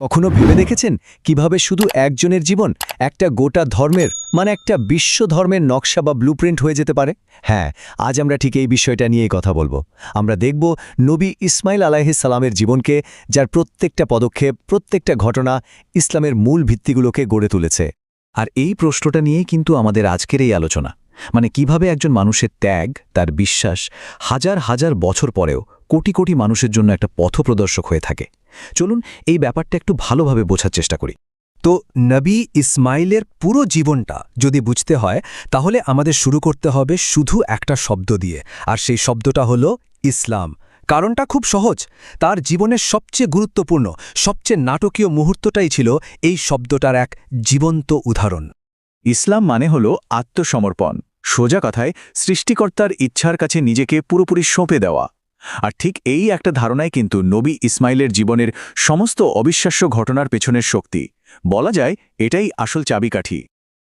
কখনো ভেবে দেখেছেন কিভাবে শুধু একজনের জীবন একটা গোটা ধর্মের একটা বিশ্ব ধর্মের নকশা বা ব্লুপ্রিন্ট হয়ে যেতে পারে? হ্যাঁ, আজ আমরা ঠিক এই বিষয়টা নিয়েই কথা বলবো। আমরা দেখব নবী ইসমাইল আলাইহিস সালামের জীবনকে, যার প্রত্যেকটা পদক্ষেপ, প্রত্যেকটা ঘটনা ইসলামের মূল ভিত্তিগুলোকে গড়ে তুলেছে। আর এই প্রশ্নটা নিয়েই কিন্তু আমাদের আজকের এই আলোচনা, কিভাবে একজন মানুষের ত্যাগ, তার বিশ্বাস হাজার হাজার বছর পরেও কোটি কোটি মানুষের জন্য একটা পথপ্রদর্শক হয়ে থাকে। চলুন এই ব্যাপারটা একটু ভালোভাবে বোঝার চেষ্টা করি। তো নবী ইসমাইলের পুরো জীবনটা যদি বুঝতে হয়, তাহলে আমাদের শুরু করতে হবে শুধু একটা শব্দ দিয়ে, আর সেই শব্দটা হলো ইসলাম। কারণটা খুব সহজ, তার জীবনের সবচেয়ে গুরুত্বপূর্ণ, সবচেয়ে নাটকীয় মুহূর্তটাই ছিল এই শব্দটার এক জীবন্ত উদাহরণ। ইসলাম হল আত্মসমর্পণ, সোজা কথায় সৃষ্টিকর্তার ইচ্ছার কাছে নিজেকে পুরোপুরি সঁপে দেওয়া। আর ঠিক এই একটা ধারণাই কিন্তু নবী ইসমাইলের জীবনের সমস্ত অবিশ্বাস্য ঘটনার পেছনের শক্তি। বলা যায় এটাই আসল চাবিকাঠি।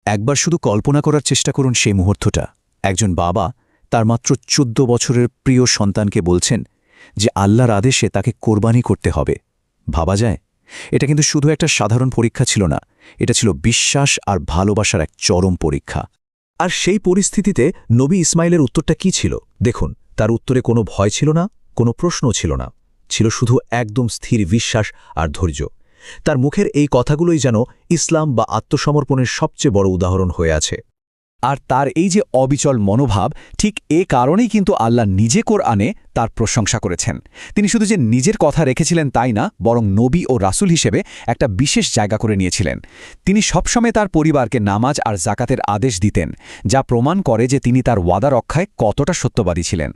একবার শুধু কল্পনা করার চেষ্টা করুন সেই মুহূর্তটা। একজন বাবা তার মাত্র 14 বছরের প্রিয় সন্তানকে বলছেন যে আল্লাহর আদেশে তাকে কোরবানি করতে হবে। ভাবা যায়? এটা কিন্তু শুধু একটা সাধারণ পরীক্ষা ছিল না, এটা ছিল বিশ্বাস আর ভালোবাসার এক চরম পরীক্ষা। আর সেই পরিস্থিতিতে নবী ইসমাইলের উত্তরটা কি ছিল দেখুন। তার উত্তরে কোনো ভয় ছিল না, কোনো প্রশ্নও ছিল না, ছিল শুধু একদম স্থির বিশ্বাস আর ধৈর্য। তার মুখের এই কথাগুলোই যেন ইসলাম বা আত্মসমর্পণের সবচেয়ে বড় উদাহরণ হয়ে আছে। আর তার এই যে অবিচল মনোভাব, ঠিক এ কারণেই কিন্তু আল্লাহ নিজে কোরআনে তার প্রশংসা করেছেন। তিনি শুধু যে নিজের কথা রেখেছিলেন তাই না, বরং নবী ও রাসূল হিসেবে একটা বিশেষ জায়গা করে নিয়েছিলেন। তিনি সবসময় তার পরিবারকে নামাজ আর যাকাতের আদেশ দিতেন, যা প্রমাণ করে যে তিনি তার ওয়াদা রক্ষায় কতটা সত্যবাদী ছিলেন।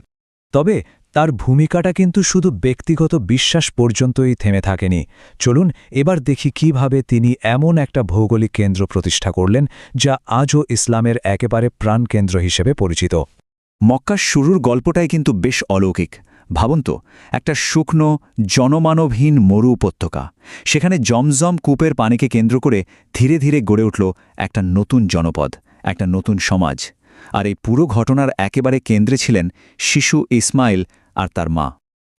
তবে তার ভূমিকাটা কিন্তু শুধু ব্যক্তিগত বিশ্বাস পর্যন্তই থেমে থাকেনি। চলুন এবার দেখি কিভাবে তিনি এমন একটা ভৌগোলিক কেন্দ্র প্রতিষ্ঠা করলেন, যা আজও ইসলামের একেবারে প্রাণকেন্দ্র হিসেবে পরিচিত। মক্কার শুরুর গল্পটাই কিন্তু বেশ অলৌকিক। ভাবুন তো, একটা শুকনো জনমানবহীন মরু উপত্যকা, সেখানে জমজম কূপের পানিকে কেন্দ্র করে ধীরে ধীরে গড়ে উঠল একটা নতুন জনপদ, একটা নতুন সমাজ। আর এই পুরো ঘটনার একেবারে কেন্দ্রে ছিলেন শিশু ইসমাইল আর তার মা।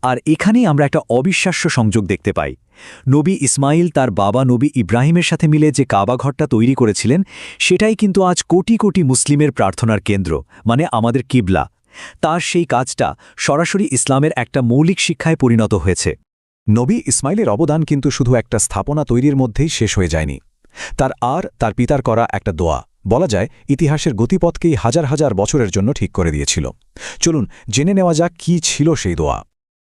আর এখানেই আমরা একটা অবিশ্বাস্য সংযোগ দেখতে পাই। নবী ইসমাইল তার বাবা নবী ইব্রাহিমের সাথে মিলে যে কাবা ঘরটা তৈরি করেছিলেন, সেটাই কিন্তু আজ কোটি কোটি মুসলিমের প্রার্থনার কেন্দ্র, আমাদের কিবলা। তার সেই কাজটা সরাসরি ইসলামের একটা মৌলিক শিক্ষায় পরিণত হয়েছে। নবী ইসমাইলের অবদান কিন্তু শুধু একটা স্থাপনা তৈরির মধ্যেই শেষ হয়ে যায়নি। তার পিতার করা একটা দোয়া, বলা যায় ইতিহাসের গতিপথকেই হাজার হাজার বছরের জন্য ঠিক করে দিয়েছিল। চলুন জেনে নেওয়া যাক কী ছিল সেই দোয়া।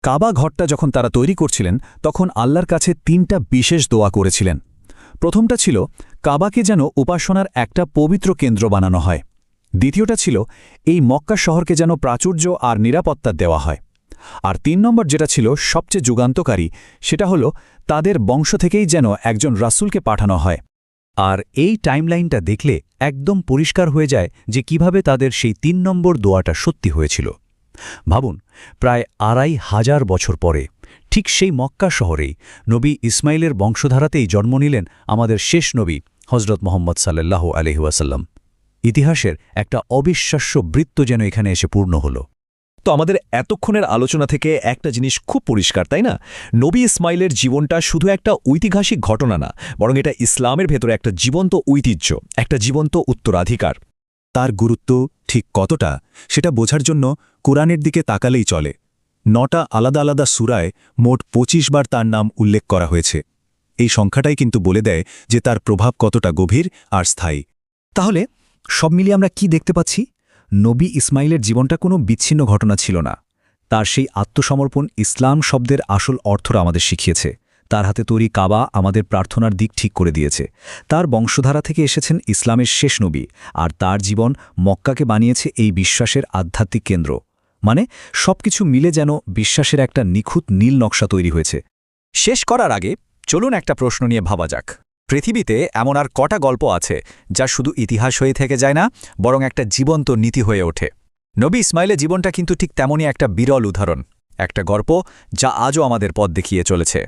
কাবা ঘরটা যখন তারা তৈরি করছিলেন, তখন আল্লাহর কাছে 3টা বিশেষ দোয়া করেছিলেন। প্রথমটা ছিল কাবাকে যেন উপাসনার একটা পবিত্র কেন্দ্র বানানো হয়। দ্বিতীয়টা ছিল এই মক্কা শহরকে যেন প্রাচুর্য আর নিরাপত্তা দেওয়া হয়। আর 3 নম্বর যেটা ছিল সবচেয়ে যুগান্তকারী, সেটা হলো তাদের বংশ থেকেই যেন একজন রাসূলকে পাঠানো হয়। আর এই টাইমলাইনটা দেখলে একদম পরিষ্কার হয়ে যায় যে কিভাবে তাদের সেই 3 নম্বর দোয়াটা সত্যি হয়েছিল। ভাবুন, প্রায় 2500 বছর পরে ঠিক সেই মক্কা শহরেই নবী ইসমাইলের বংশধারাতেই জন্ম নিলেন আমাদের শেষ নবী হযরত মুহাম্মদ সাল্লাল্লাহু আলাইহি ওয়াসাল্লাম। ইতিহাসের একটা অবিশ্বাস্য বৃত্ত যেন এখানে এসে পূর্ণ হল। তো আমাদের এতক্ষণের আলোচনা থেকে একটা জিনিস খুব পরিষ্কার, তাই না? নবী ইসমাইলের জীবনটা শুধু একটা ঐতিহাসিক ঘটনা না, বরং এটা ইসলামের ভেতরে একটা জীবন্ত ঐতিহ্য, একটা জীবন্ত উত্তরাধিকার। তার গুরুত্ব ঠিক কতটা সেটা বোঝার জন্য কোরআনের দিকে তাকালেই চলে। 9টা আলাদা আলাদা সূরায় মোট 25 বার তার নাম উল্লেখ করা হয়েছে। এই সংখ্যাটাই কিন্তু বলে দেয় যে তার প্রভাব কতটা গভীর আর স্থায়ী। তাহলে সব মিলিয়ে আমরা কি দেখতে পাচ্ছি? নবী ইসমাইলের জীবনটা কোনো বিচ্ছিন্ন ঘটনা ছিল না। তার সেই আত্মসমর্পণ ইসলাম শব্দের আসল অর্থটা আমাদের শিখিয়েছে। তার হাতে তৈরি কাবা আমাদের প্রার্থনার দিক ঠিক করে দিয়েছে। তার বংশধারা থেকে এসেছেন ইসলামের শেষ নবী, আর তার জীবন মক্কাকে বানিয়েছে এই বিশ্বাসের আধ্যাত্মিক কেন্দ্র। সবকিছু মিলে যেন বিশ্বাসের একটা নিখুঁত নীল নকশা তৈরি হয়েছে। শেষ করার আগে চলুন একটা প্রশ্ন নিয়ে ভাবা যাক। পৃথিবীতে এমন আর কটা গল্প আছে যা শুধু ইতিহাস হয়ে থেকে যায় না, বরং একটা জীবন্ত নীতি হয়ে ওঠে? নবী ইসমাইলের জীবনটা কিন্তু ঠিক তেমনই একটা বিরল উদাহরণ, একটা গল্প যা আজও আমাদের পথ দেখিয়ে চলেছে।